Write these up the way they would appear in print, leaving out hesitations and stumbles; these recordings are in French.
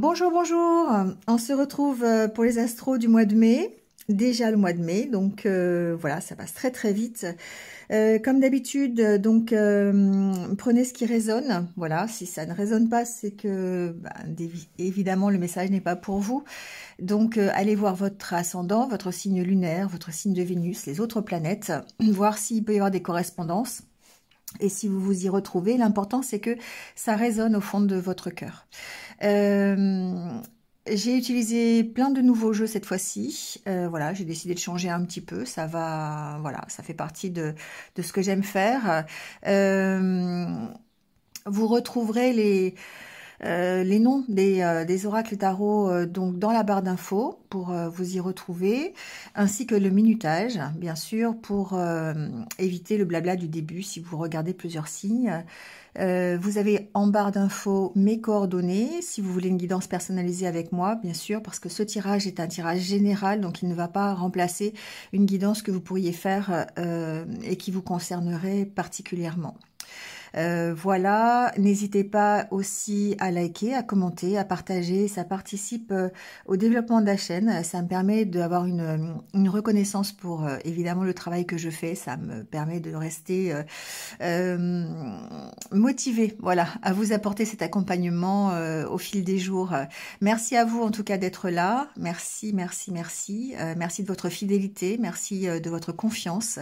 Bonjour, bonjour. On se retrouve pour les astros du mois de mai. Déjà le mois de mai, donc voilà, ça passe très très vite. Comme d'habitude, donc prenez ce qui résonne. Voilà, si ça ne résonne pas, c'est que évidemment le message n'est pas pour vous. Donc allez voir votre ascendant, votre signe lunaire, votre signe de Vénus, les autres planètes, voir s'il peut y avoir des correspondances. Et si vous vous y retrouvez, l'important c'est que ça résonne au fond de votre cœur. J'ai utilisé plein de nouveaux jeux cette fois-ci. Voilà, j'ai décidé de changer un petit peu. Ça va, voilà, ça fait partie de ce que j'aime faire. Vous retrouverez les noms des oracles tarot donc dans la barre d'infos pour vous y retrouver, ainsi que le minutage, bien sûr, pour éviter le blabla du début si vous regardez plusieurs signes. Vous avez en barre d'infos mes coordonnées, si vous voulez une guidance personnalisée avec moi, bien sûr, parce que ce tirage est un tirage général, donc il ne va pas remplacer une guidance que vous pourriez faire et qui vous concernerait particulièrement. Voilà, n'hésitez pas aussi à liker, à commenter, à partager, ça participe au développement de la chaîne, ça me permet d'avoir une reconnaissance pour évidemment le travail que je fais, ça me permet de rester motivée, voilà, à vous apporter cet accompagnement au fil des jours. Merci à vous en tout cas d'être là, merci, merci, merci, merci de votre fidélité, merci de votre confiance,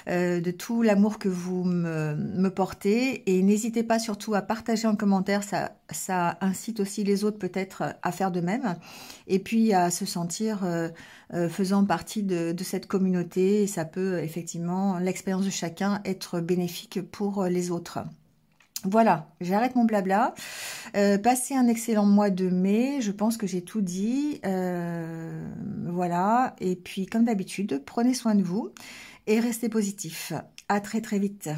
de tout l'amour que vous me portez. Et n'hésitez pas surtout à partager en commentaire, ça incite aussi les autres peut-être à faire de même. Et puis à se sentir faisant partie de cette communauté. Et ça peut effectivement, l'expérience de chacun, être bénéfique pour les autres. Voilà, j'arrête mon blabla. Passez un excellent mois de mai. Je pense que j'ai tout dit. Voilà. Et puis comme d'habitude, prenez soin de vous et restez positifs. À très très vite.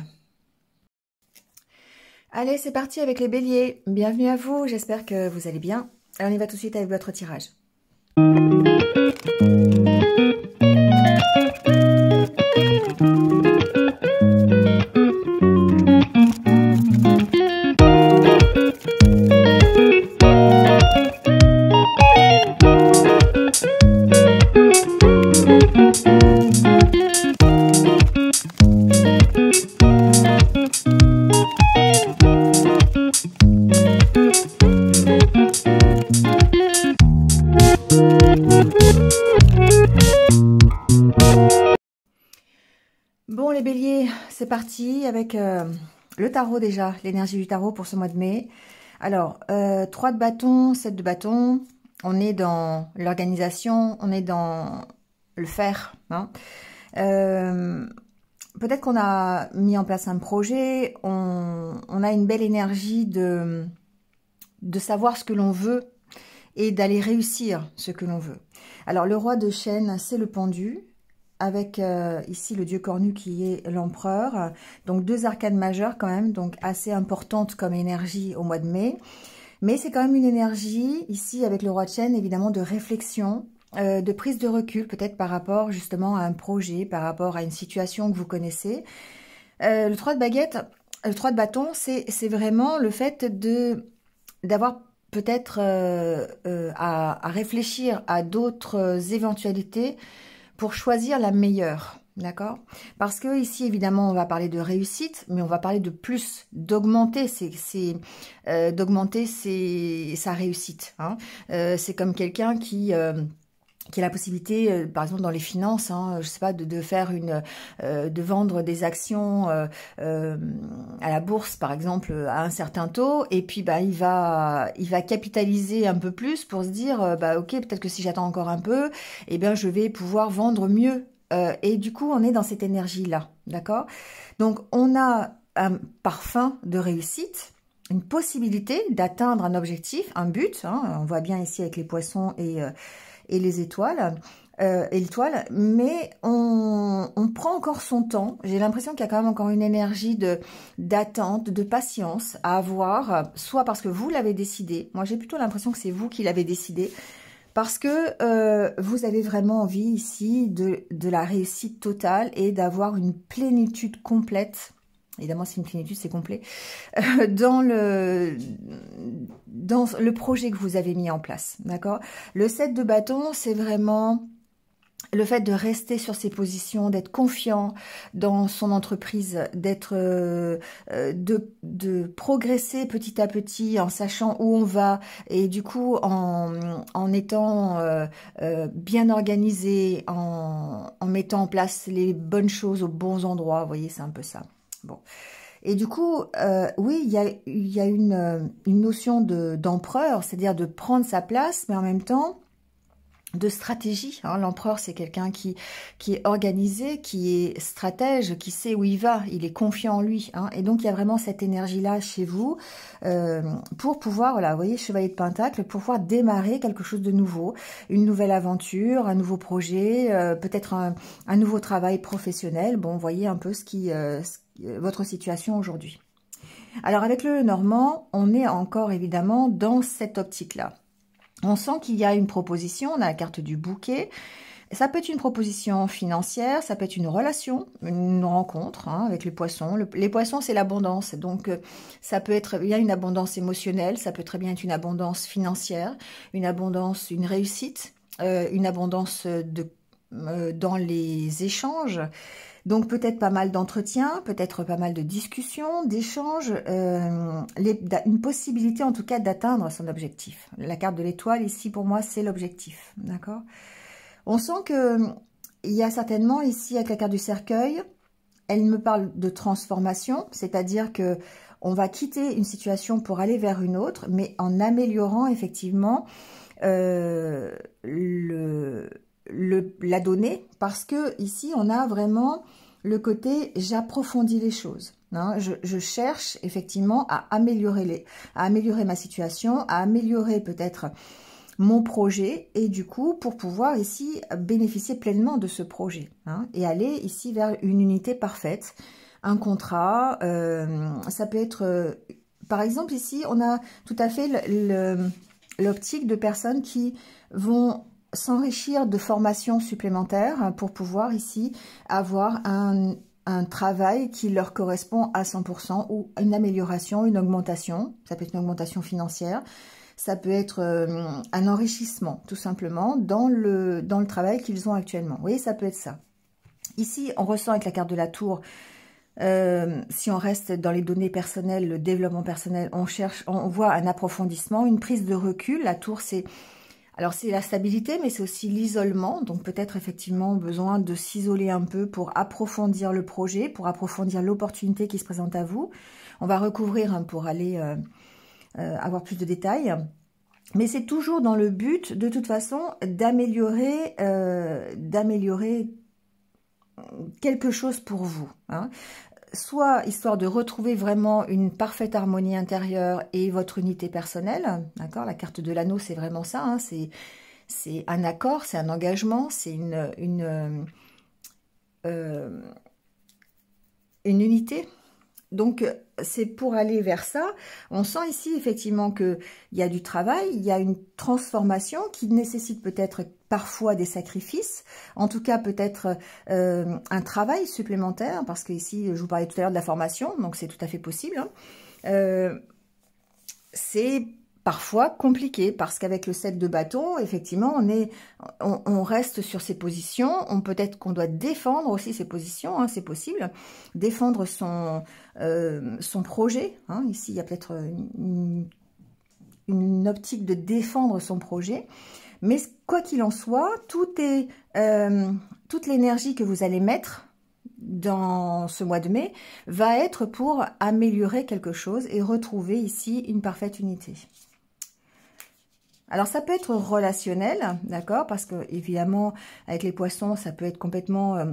Allez, c'est parti avec les béliers. Bienvenue à vous, j'espère que vous allez bien. Alors, on y va tout de suite avec votre tirage. Bon les béliers, c'est parti avec le tarot déjà, l'énergie du tarot pour ce mois de mai. Alors, 3 de bâton, 7 de bâton, on est dans l'organisation, on est dans le faire. Hein. Peut-être qu'on a mis en place un projet, on a une belle énergie de savoir ce que l'on veut et d'aller réussir ce que l'on veut. Alors le roi de chaîne, c'est le pendu, avec ici le dieu cornu qui est l'empereur. Donc 2 arcanes majeures quand même, donc assez importante comme énergie au mois de mai. Mais c'est quand même une énergie, ici avec le roi de chaîne, évidemment de réflexion, de prise de recul peut-être par rapport justement à un projet, par rapport à une situation que vous connaissez. Le 3 de baguette, le 3 de bâton, c'est vraiment le fait d'avoir peut-être à réfléchir à d'autres éventualités pour choisir la meilleure, d'accord? Parce que ici, évidemment, on va parler de réussite, mais on va parler de plus, d'augmenter sa réussite. Hein. C'est comme quelqu'un qui a la possibilité, par exemple dans les finances, hein, je sais pas, de faire de vendre des actions à la bourse, par exemple, à un certain taux, et puis il va capitaliser un peu plus pour se dire, ok, peut-être que si j'attends encore un peu, eh bien je vais pouvoir vendre mieux. Et du coup, on est dans cette énergie-là, d'accord? Donc, on a un parfum de réussite, une possibilité d'atteindre un objectif, un but. Hein, on voit bien ici avec les poissons et les étoiles, l'étoile, mais on prend encore son temps. J'ai l'impression qu'il y a quand même encore une énergie d'attente, de patience à avoir, soit parce que vous l'avez décidé. Moi, j'ai plutôt l'impression que c'est vous qui l'avez décidé, parce que vous avez vraiment envie ici de la réussite totale et d'avoir une plénitude complète évidemment c'est une plénitude, c'est complet, dans le projet que vous avez mis en place, d'accord? Le 7 de bâton, c'est vraiment le fait de rester sur ses positions, d'être confiant dans son entreprise, d'être de progresser petit à petit en sachant où on va et du coup en étant bien organisé, en mettant en place les bonnes choses aux bons endroits. Vous voyez, c'est un peu ça. Bon. Et du coup, oui, il y a une notion d'empereur, c'est-à-dire de prendre sa place, mais en même temps de stratégie. Hein. L'empereur, c'est quelqu'un qui est organisé, qui est stratège, qui sait où il va, il est confiant en lui. Hein. Et donc, il y a vraiment cette énergie-là chez vous pour pouvoir, voilà, vous voyez, chevalier de Pentacle, pour pouvoir démarrer quelque chose de nouveau, une nouvelle aventure, un nouveau projet, peut-être un nouveau travail professionnel. Bon, vous voyez un peu votre situation aujourd'hui. Alors, avec le Normand, on est encore évidemment dans cette optique-là. On sent qu'il y a une proposition, on a la carte du bouquet. Ça peut être une proposition financière, ça peut être une relation, une rencontre hein, avec les poissons. Les poissons, c'est l'abondance. Donc, ça peut être bien une abondance émotionnelle, ça peut très bien être une abondance financière, une abondance, une réussite, une abondance dans les échanges. Donc peut-être pas mal d'entretiens, peut-être pas mal de discussions, d'échanges, une possibilité en tout cas d'atteindre son objectif. La carte de l'étoile ici pour moi c'est l'objectif, d'accord? On sent que il y a certainement ici avec la carte du cercueil, elle me parle de transformation, c'est-à-dire que on va quitter une situation pour aller vers une autre, mais en améliorant effectivement la donnée, parce que ici on a vraiment le côté j'approfondis les choses. Hein, je cherche effectivement à améliorer ma situation, à améliorer peut-être mon projet et du coup pour pouvoir ici bénéficier pleinement de ce projet hein, et aller ici vers une unité parfaite, un contrat, ça peut être par exemple ici on a tout à fait l'optique de personnes qui vont s'enrichir de formations supplémentaires pour pouvoir ici avoir un travail qui leur correspond à 100% ou une amélioration, une augmentation. Ça peut être une augmentation financière, ça peut être un enrichissement tout simplement dans le travail qu'ils ont actuellement. Vous voyez, ça peut être ça. Ici, on ressent avec la carte de la tour, si on reste dans les données personnelles, le développement personnel, on voit un approfondissement, une prise de recul. La tour, c'est la stabilité, mais c'est aussi l'isolement. Donc peut-être effectivement besoin de s'isoler un peu pour approfondir le projet, pour approfondir l'opportunité qui se présente à vous. On va recouvrir hein, pour aller avoir plus de détails. Mais c'est toujours dans le but, de toute façon, d'améliorer quelque chose pour vous. Hein. Soit histoire de retrouver vraiment une parfaite harmonie intérieure et votre unité personnelle, d'accord? La carte de l'anneau, c'est vraiment ça, hein, c'est un accord, c'est un engagement, c'est une unité. Donc, c'est pour aller vers ça. On sent ici, effectivement, qu'il y a du travail, il y a une transformation qui nécessite peut-être parfois des sacrifices, en tout cas peut-être un travail supplémentaire, parce que ici, je vous parlais tout à l'heure de la formation, donc c'est tout à fait possible. Hein. C'est parfois compliqué, parce qu'avec le 7 de bâton, effectivement, on reste sur ses positions, peut-être qu'on doit défendre aussi ses positions, hein, c'est possible, défendre son projet. Hein. Ici, il y a peut-être une optique de défendre son projet. Mais quoi qu'il en soit, toute l'énergie que vous allez mettre dans ce mois de mai va être pour améliorer quelque chose et retrouver ici une parfaite unité. Alors, ça peut être relationnel, d'accord? Parce que, évidemment, avec les poissons, ça peut être complètement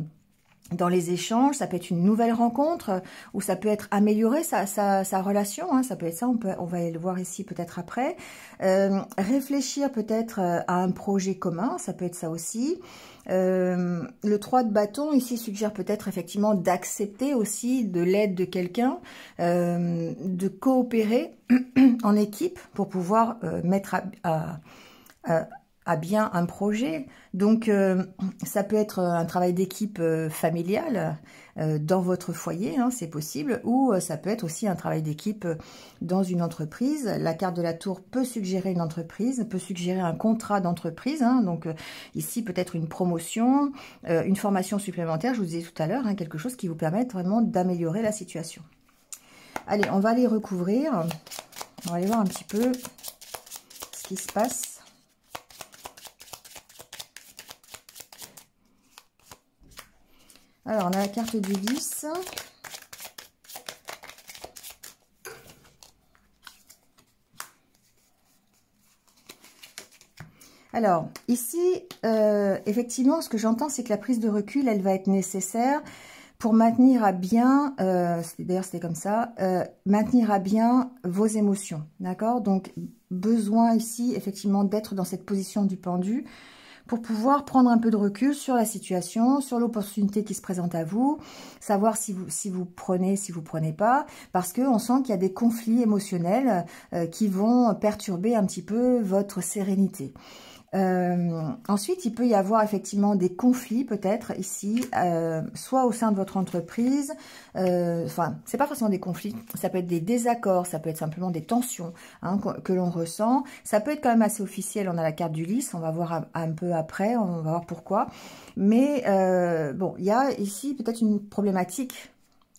dans les échanges, ça peut être une nouvelle rencontre, ou ça peut être améliorer sa relation, hein, ça peut être ça, on va le voir ici peut-être après. Réfléchir peut-être à un projet commun, ça peut être ça aussi. Le 3 de bâton ici suggère peut-être effectivement d'accepter aussi de l'aide de quelqu'un, de coopérer en équipe pour pouvoir mettre à bien un projet. Donc, ça peut être un travail d'équipe familial dans votre foyer, hein, c'est possible, ou ça peut être aussi un travail d'équipe dans une entreprise. La carte de la tour peut suggérer une entreprise, peut suggérer un contrat d'entreprise, hein, donc ici peut-être une promotion, une formation supplémentaire, je vous disais tout à l'heure, hein, quelque chose qui vous permette vraiment d'améliorer la situation. Allez, on va aller recouvrir, on va aller voir un petit peu ce qui se passe. Alors, on a la carte du lys. Alors, ici, effectivement, ce que j'entends, c'est que la prise de recul, elle va être nécessaire pour maintenir à bien, d'ailleurs c'était comme ça, maintenir à bien vos émotions, d'accord? Donc, besoin ici, effectivement, d'être dans cette position du pendu, pour pouvoir prendre un peu de recul sur la situation, sur l'opportunité qui se présente à vous, savoir si vous prenez, si vous prenez pas, parce qu'on sent qu'il y a des conflits émotionnels qui vont perturber un petit peu votre sérénité. Ensuite, il peut y avoir effectivement des conflits peut-être ici, soit au sein de votre entreprise, enfin, c'est pas forcément des conflits, ça peut être des désaccords, ça peut être simplement des tensions, hein, que l'on ressent. Ça peut être quand même assez officiel, on a la carte du lys, on va voir un peu après, on va voir pourquoi. Mais bon, il y a ici peut-être une problématique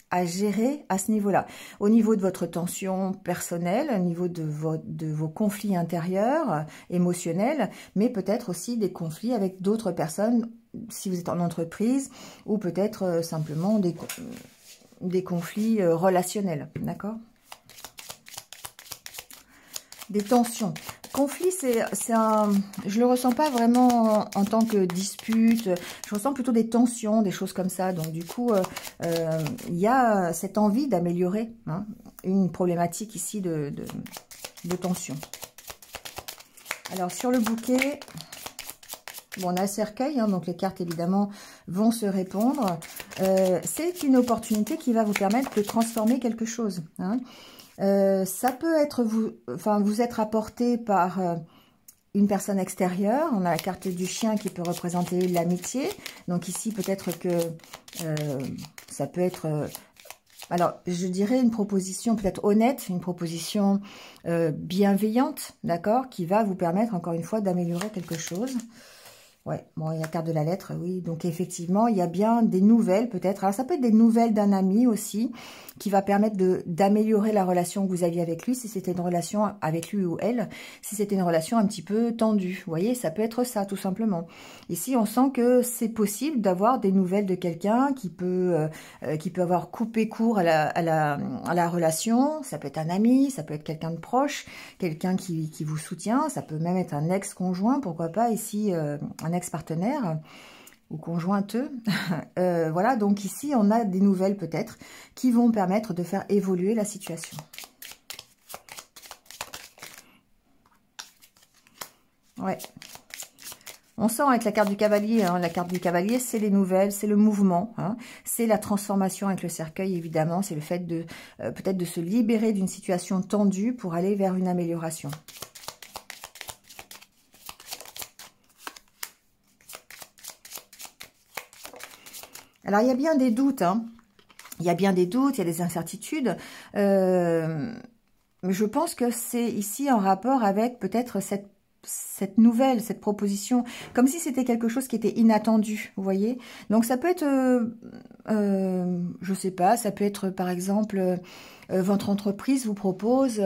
à gérer à ce niveau-là. Au niveau de votre tension personnelle, au niveau de vos conflits intérieurs, émotionnels, mais peut-être aussi des conflits avec d'autres personnes, si vous êtes en entreprise, ou peut-être simplement des conflits relationnels, d'accord? Des tensions. Conflit, je le ressens pas vraiment en tant que dispute, je ressens plutôt des tensions, des choses comme ça. Donc du coup, il y a cette envie d'améliorer, hein, une problématique ici de tension. Alors sur le bouquet, bon, on a le cercueil, hein, donc les cartes évidemment vont se répondre. C'est une opportunité qui va vous permettre de transformer quelque chose, hein. Ça peut être vous être apporté par une personne extérieure. On a la carte du chien qui peut représenter l'amitié. Donc ici, peut-être que ça peut être... alors, je dirais une proposition peut-être honnête, une proposition bienveillante, d'accord, qui va vous permettre, encore une fois, d'améliorer quelque chose. Ouais, bon, il y a la carte de la lettre, oui. Donc, effectivement, il y a bien des nouvelles, peut-être. Alors, ça peut être des nouvelles d'un ami aussi, qui va permettre d'améliorer la relation que vous aviez avec lui, si c'était une relation avec lui ou elle, si c'était une relation un petit peu tendue. Vous voyez, ça peut être ça, tout simplement. Ici, on sent que c'est possible d'avoir des nouvelles de quelqu'un qui peut avoir coupé court à la relation. Ça peut être un ami, ça peut être quelqu'un de proche, quelqu'un qui vous soutient. Ça peut même être un ex-conjoint, pourquoi pas ici, un ex-partenaire ou conjointeux. Voilà, donc ici, on a des nouvelles peut-être qui vont permettre de faire évoluer la situation. Ouais. On sent avec la carte du cavalier, hein, la carte du cavalier, c'est les nouvelles, c'est le mouvement, hein, c'est la transformation avec le cercueil, évidemment, c'est le fait de peut-être de se libérer d'une situation tendue pour aller vers une amélioration. Alors, il y a bien des doutes, hein. Il y a bien des doutes, il y a des incertitudes. Je pense que c'est ici en rapport avec peut-être cette nouvelle, cette proposition, comme si c'était quelque chose qui était inattendu, vous voyez. Donc, ça peut être, je sais pas, ça peut être par exemple... votre entreprise vous propose,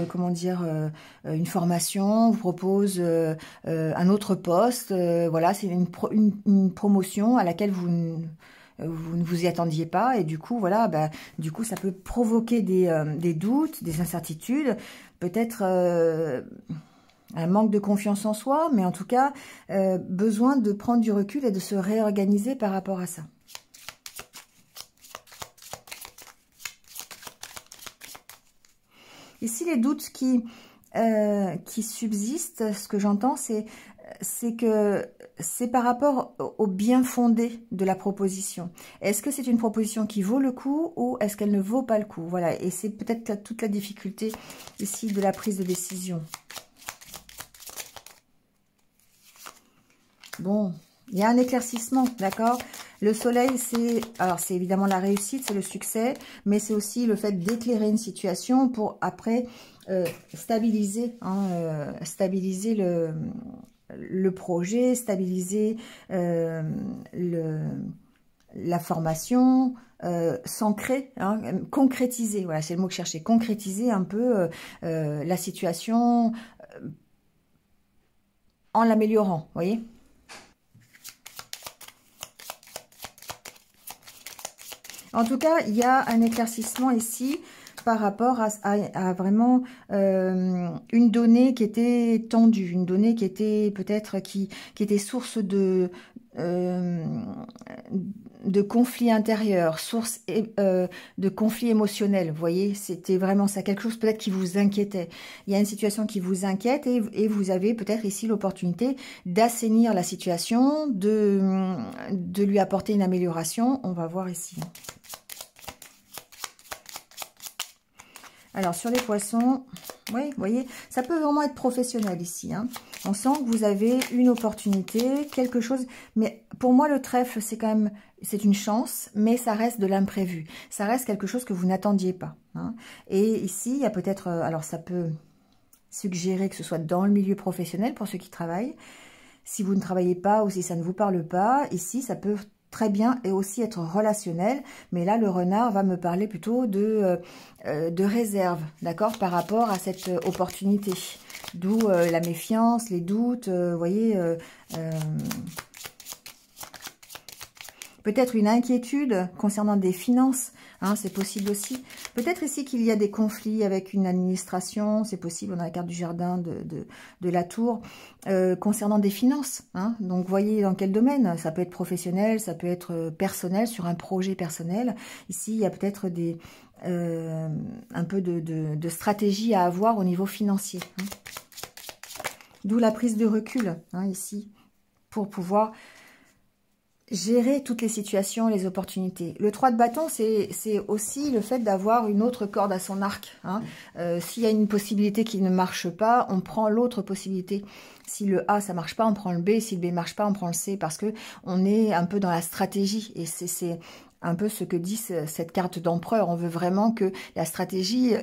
comment dire, une formation, vous propose un autre poste. Voilà, c'est une promotion à laquelle vous ne vous y attendiez pas. Et du coup, voilà, bah, du coup, ça peut provoquer des doutes, des incertitudes, peut-être... un manque de confiance en soi, mais en tout cas, besoin de prendre du recul et de se réorganiser par rapport à ça. Ici, les doutes qui subsistent, ce que j'entends, c'est que c'est par rapport au bien fondé de la proposition. Est-ce que c'est une proposition qui vaut le coup ou est-ce qu'elle ne vaut pas le coup? Voilà, et c'est peut-être toute la difficulté ici de la prise de décision. Bon, il y a un éclaircissement, d'accord? Le soleil, alors c'est évidemment la réussite, c'est le succès, mais c'est aussi le fait d'éclairer une situation pour après stabiliser, hein, stabiliser le projet, stabiliser la formation, s'ancrer, hein, concrétiser, voilà, c'est le mot que je cherchais, concrétiser un peu la situation en l'améliorant, vous voyez? En tout cas, il y a un éclaircissement ici par rapport à vraiment une donnée qui était tendue, une donnée qui était peut-être qui était source de conflits intérieurs, source de conflits émotionnels. Vous voyez, c'était vraiment ça, quelque chose peut-être qui vous inquiétait. Il y a une situation qui vous inquiète et vous avez peut-être ici l'opportunité d'assainir la situation, de lui apporter une amélioration. On va voir ici. Alors, sur les poissons, oui, vous voyez, ça peut vraiment être professionnel ici. Hein. On sent que vous avez une opportunité, quelque chose. Mais pour moi, le trèfle, c'est quand même, c'est une chance, mais ça reste de l'imprévu. Ça reste quelque chose que vous n'attendiez pas. Hein. Et ici, il y a peut-être, alors ça peut suggérer que ce soit dans le milieu professionnel pour ceux qui travaillent. Si vous ne travaillez pas ou si ça ne vous parle pas, ici, ça peut très bien et aussi être relationnel, mais là le renard va me parler plutôt de réserve, d'accord, par rapport à cette opportunité, d'où la méfiance, les doutes, vous voyez, peut-être une inquiétude concernant des finances, hein, c'est possible aussi. Peut-être ici qu'il y a des conflits avec une administration, c'est possible, on a la carte du jardin de la tour, concernant des finances. Hein, donc, voyez dans quel domaine. Ça peut être professionnel, ça peut être personnel, sur un projet personnel. Ici, il y a peut-être un peu de stratégie à avoir au niveau financier. Hein. D'où la prise de recul, hein, ici, pour pouvoir gérer toutes les situations, les opportunités. Le 3 de bâton, c'est aussi le fait d'avoir une autre corde à son arc. Hein. S'il y a une possibilité qui ne marche pas, on prend l'autre possibilité. Si le A, ça marche pas, on prend le B. Si le B marche pas, on prend le C. Parce que on est un peu dans la stratégie. Et c'est un peu ce que dit cette carte d'empereur. On veut vraiment que la stratégie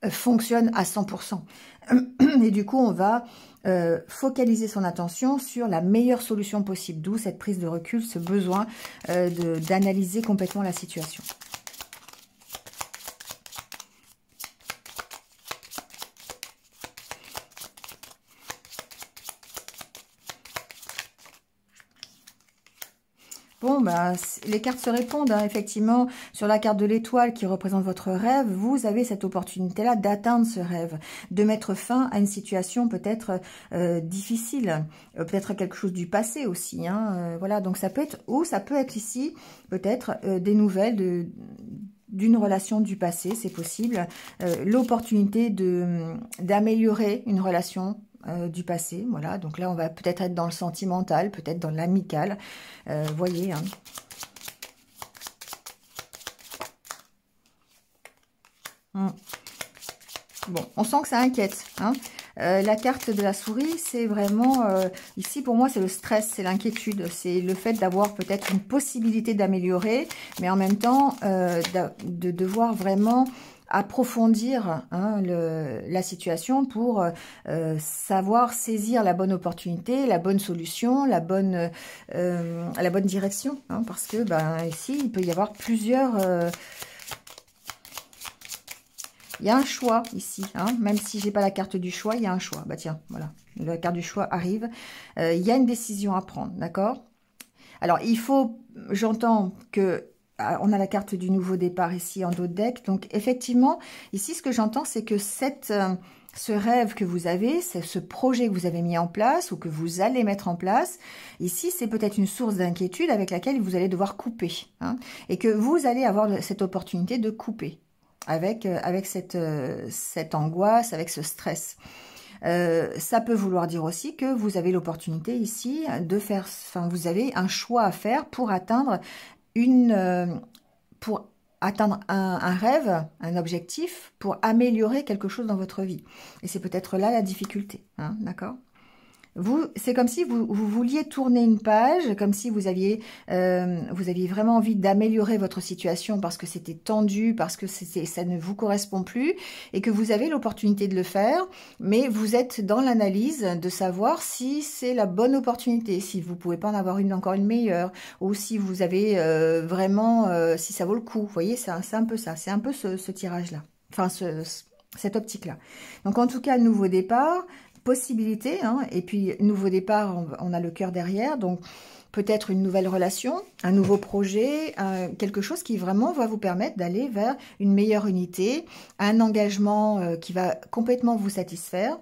fonctionne à 100%. Et du coup, on va focaliser son attention sur la meilleure solution possible. D'où cette prise de recul, ce besoin d'analyser complètement la situation. Bon, bah, les cartes se répondent, hein, effectivement. Sur la carte de l'étoile qui représente votre rêve, vous avez cette opportunité-là d'atteindre ce rêve, de mettre fin à une situation peut-être difficile, peut-être quelque chose du passé aussi. Hein, voilà, donc ça peut être, ou ça peut être ici, peut-être des nouvelles d'une relation du passé, c'est possible. L'opportunité d'améliorer une relation du passé, voilà, donc là on va peut-être être dans le sentimental, peut-être dans l'amical, voyez, hein. Bon, on sent que ça inquiète, hein. La carte de la souris, c'est vraiment, ici pour moi c'est le stress, c'est l'inquiétude, c'est le fait d'avoir peut-être une possibilité d'améliorer, mais en même temps de devoir vraiment approfondir, hein, la situation pour savoir saisir la bonne opportunité, la bonne solution, la bonne direction, hein, parce que ben, ici il peut y avoir plusieurs... il y a un choix ici, hein, même si j'ai pas la carte du choix, il y a un choix. Bah tiens, voilà, la carte du choix arrive. Il y a une décision à prendre, d'accord? Alors, il faut, j'entends que on a la carte du nouveau départ ici en dos de deck. Donc, effectivement, ici, ce que j'entends, c'est que ce rêve que vous avez, c'est ce projet que vous avez mis en place ou que vous allez mettre en place, ici, c'est peut-être une source d'inquiétude avec laquelle vous allez devoir couper. Hein, et que vous allez avoir cette opportunité de couper avec cette angoisse, avec ce stress. Ça peut vouloir dire aussi que vous avez l'opportunité ici de faire, enfin vous avez un choix à faire pour atteindre un rêve, un objectif, pour améliorer quelque chose dans votre vie. Et c'est peut-être là la difficulté, hein, d'accord? C'est comme si vous vouliez tourner une page, comme si vous aviez vraiment envie d'améliorer votre situation parce que c'était tendu, parce que ça ne vous correspond plus et que vous avez l'opportunité de le faire, mais vous êtes dans l'analyse de savoir si c'est la bonne opportunité, si vous pouvez pas en avoir encore une meilleure, ou si vous avez si ça vaut le coup. Vous voyez, c'est un peu ça, c'est un peu ce tirage-là, enfin cette optique-là. Donc en tout cas, nouveau départ, possibilité, hein, et puis nouveau départ, on a le cœur derrière, donc peut-être une nouvelle relation, un nouveau projet, quelque chose qui vraiment va vous permettre d'aller vers une meilleure unité, un engagement qui va complètement vous satisfaire.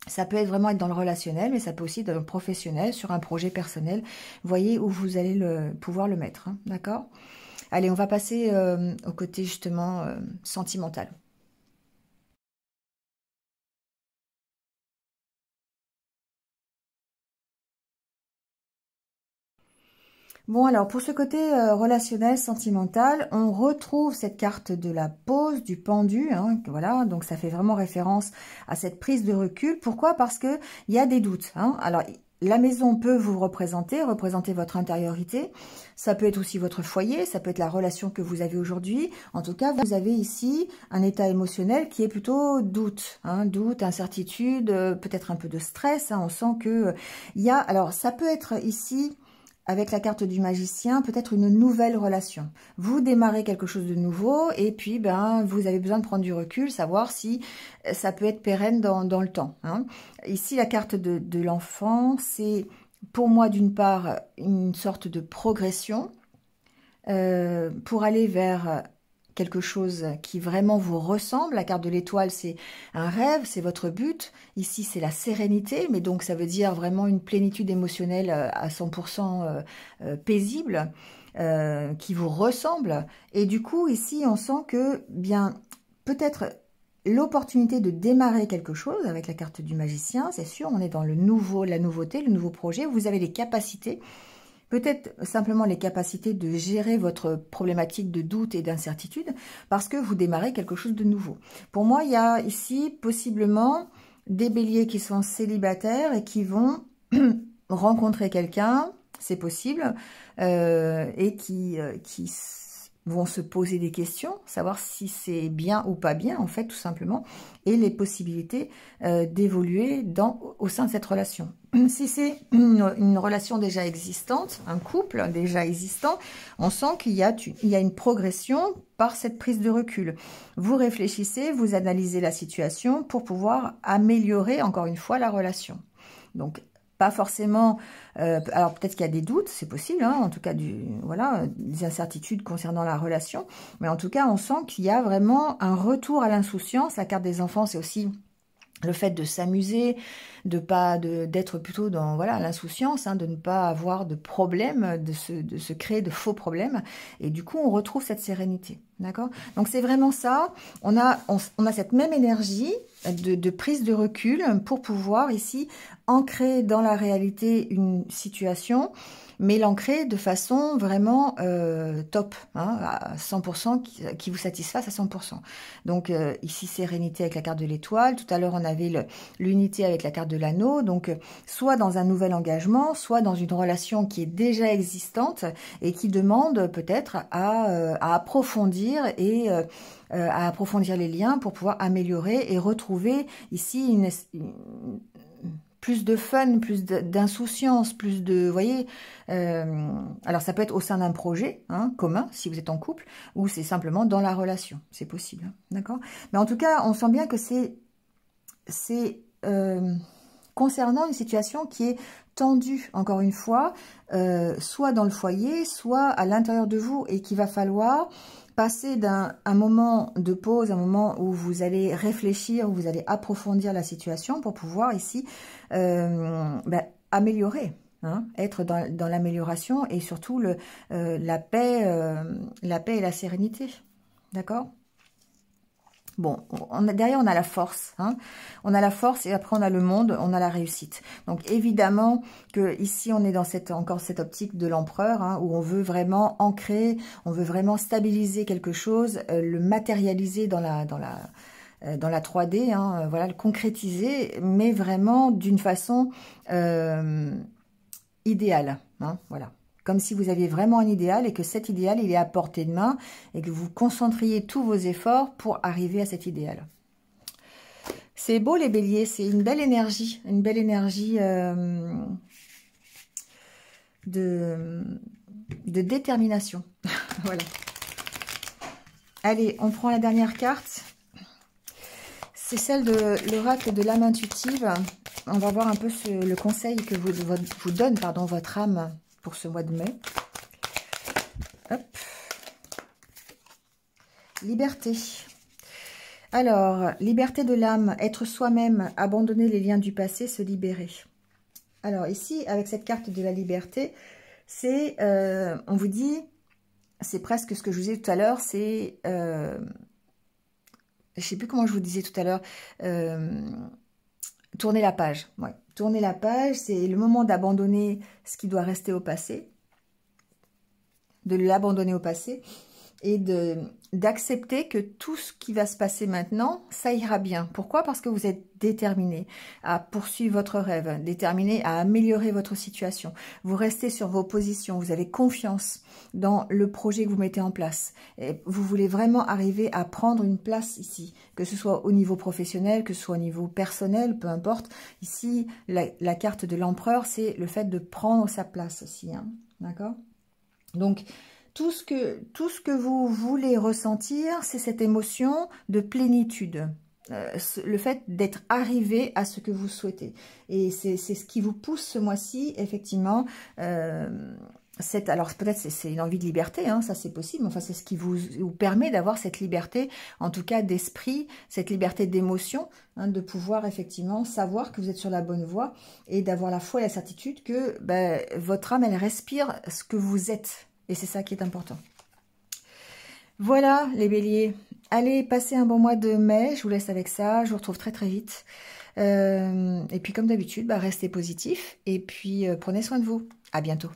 Ça peut vraiment être dans le relationnel, mais ça peut aussi être dans le professionnel, sur un projet personnel. Voyez où vous allez pouvoir le mettre, hein, d'accord? Allez, on va passer au côté justement sentimental. Bon, alors pour ce côté relationnel, sentimental, on retrouve cette carte de la pause, du pendu, hein, voilà, donc ça fait vraiment référence à cette prise de recul. Pourquoi? Parce que il y a des doutes, hein. Alors, la maison peut vous représenter votre intériorité, ça peut être aussi votre foyer, ça peut être la relation que vous avez aujourd'hui. En tout cas, vous avez ici un état émotionnel qui est plutôt doute, hein, doute, incertitude, peut-être un peu de stress, hein. On sent que il y a, alors ça peut être ici avec la carte du magicien, peut-être une nouvelle relation. Vous démarrez quelque chose de nouveau et puis ben vous avez besoin de prendre du recul, savoir si ça peut être pérenne dans le temps, hein. Ici, la carte de l'enfant, c'est pour moi d'une part une sorte de progression pour aller vers quelque chose qui vraiment vous ressemble. La carte de l'étoile, c'est un rêve, c'est votre but. Ici, c'est la sérénité, mais donc ça veut dire vraiment une plénitude émotionnelle à 100% paisible, qui vous ressemble. Et du coup, ici, on sent que, bien, peut-être l'opportunité de démarrer quelque chose avec la carte du magicien, c'est sûr, on est dans le nouveau, la nouveauté, le nouveau projet. Vous avez les capacités, peut-être simplement les capacités de gérer votre problématique de doute et d'incertitude parce que vous démarrez quelque chose de nouveau. Pour moi, il y a ici possiblement des béliers qui sont célibataires et qui vont rencontrer quelqu'un, c'est possible, et qui vont se poser des questions, savoir si c'est bien ou pas bien, en fait, tout simplement, et les possibilités d'évoluer au sein de cette relation. Si c'est une relation déjà existante, un couple déjà existant, on sent qu'il y a une progression par cette prise de recul. Vous réfléchissez, vous analysez la situation pour pouvoir améliorer, encore une fois, la relation. Donc, pas forcément, alors peut-être qu'il y a des doutes, c'est possible, hein, en tout cas voilà, des incertitudes concernant la relation, mais en tout cas on sent qu'il y a vraiment un retour à l'insouciance. La carte des enfants, c'est aussi le fait de s'amuser, d'être plutôt dans voilà l'insouciance, hein, de ne pas avoir de problème, de se créer de faux problèmes, et du coup on retrouve cette sérénité, d'accord? Donc c'est vraiment ça, on a cette même énergie de prise de recul pour pouvoir ici ancrer dans la réalité une situation, mais l'ancrer de façon vraiment top, hein, à 100%, qui vous satisfasse à 100%. Donc ici, sérénité avec la carte de l'étoile. Tout à l'heure, on avait l'unité avec la carte de l'anneau. Donc, soit dans un nouvel engagement, soit dans une relation qui est déjà existante et qui demande peut-être à approfondir et à approfondir les liens pour pouvoir améliorer et retrouver ici plus de fun, plus d'insouciance, plus de, vous voyez, alors ça peut être au sein d'un projet commun, si vous êtes en couple, ou c'est simplement dans la relation, c'est possible, hein, d'accord? Mais en tout cas, on sent bien que c'est concernant une situation qui est tendue, encore une fois, soit dans le foyer, soit à l'intérieur de vous, et qu'il va falloir passer d'un moment de pause, un moment où vous allez réfléchir, où vous allez approfondir la situation pour pouvoir ici améliorer, hein, être dans l'amélioration et surtout la paix et la sérénité. D'accord? Bon, derrière, on a la force, hein. On a la force et après, on a le monde, on a la réussite. Donc, évidemment que ici, on est dans encore cette optique de l'empereur, hein, où on veut vraiment ancrer, on veut vraiment stabiliser quelque chose, le matérialiser dans dans la 3D, hein, voilà, le concrétiser, mais vraiment d'une façon idéale, hein, voilà. Comme si vous aviez vraiment un idéal et que cet idéal, il est à portée de main et que vous concentriez tous vos efforts pour arriver à cet idéal. C'est beau les béliers, c'est une belle énergie de détermination. Voilà. Allez, on prend la dernière carte. C'est celle de l'oracle de l'âme intuitive. On va voir un peu le conseil que vous donne votre âme pour ce mois de mai. Hop. Liberté. Alors, liberté de l'âme, être soi-même, abandonner les liens du passé, se libérer. Alors ici, avec cette carte de la liberté, c'est, on vous dit, c'est presque ce que je vous disais tout à l'heure, c'est, je ne sais plus comment je vous disais tout à l'heure, tourner la page. Ouais. Tourner la page, c'est le moment d'abandonner ce qui doit rester au passé, de l'abandonner au passé, et d'accepter que tout ce qui va se passer maintenant, ça ira bien. Pourquoi? Parce que vous êtes déterminé à poursuivre votre rêve, déterminé à améliorer votre situation. Vous restez sur vos positions, vous avez confiance dans le projet que vous mettez en place. Et vous voulez vraiment arriver à prendre une place ici, que ce soit au niveau professionnel, que ce soit au niveau personnel, peu importe. Ici, la carte de l'empereur, c'est le fait de prendre sa place aussi, hein. D'accord? Donc, tout ce que vous voulez ressentir, c'est cette émotion de plénitude. Le fait d'être arrivé à ce que vous souhaitez. Et c'est ce qui vous pousse ce mois-ci, effectivement. Alors peut-être c'est une envie de liberté, hein, ça c'est possible. Enfin, c'est ce qui vous permet d'avoir cette liberté, en tout cas d'esprit, cette liberté d'émotion, hein, de pouvoir effectivement savoir que vous êtes sur la bonne voie et d'avoir la foi et la certitude que ben, votre âme, elle respire ce que vous êtes. Et c'est ça qui est important. Voilà les béliers. Allez, passez un bon mois de mai. Je vous laisse avec ça. Je vous retrouve très très vite. Et puis comme d'habitude, bah, restez positifs. Et puis prenez soin de vous. À bientôt.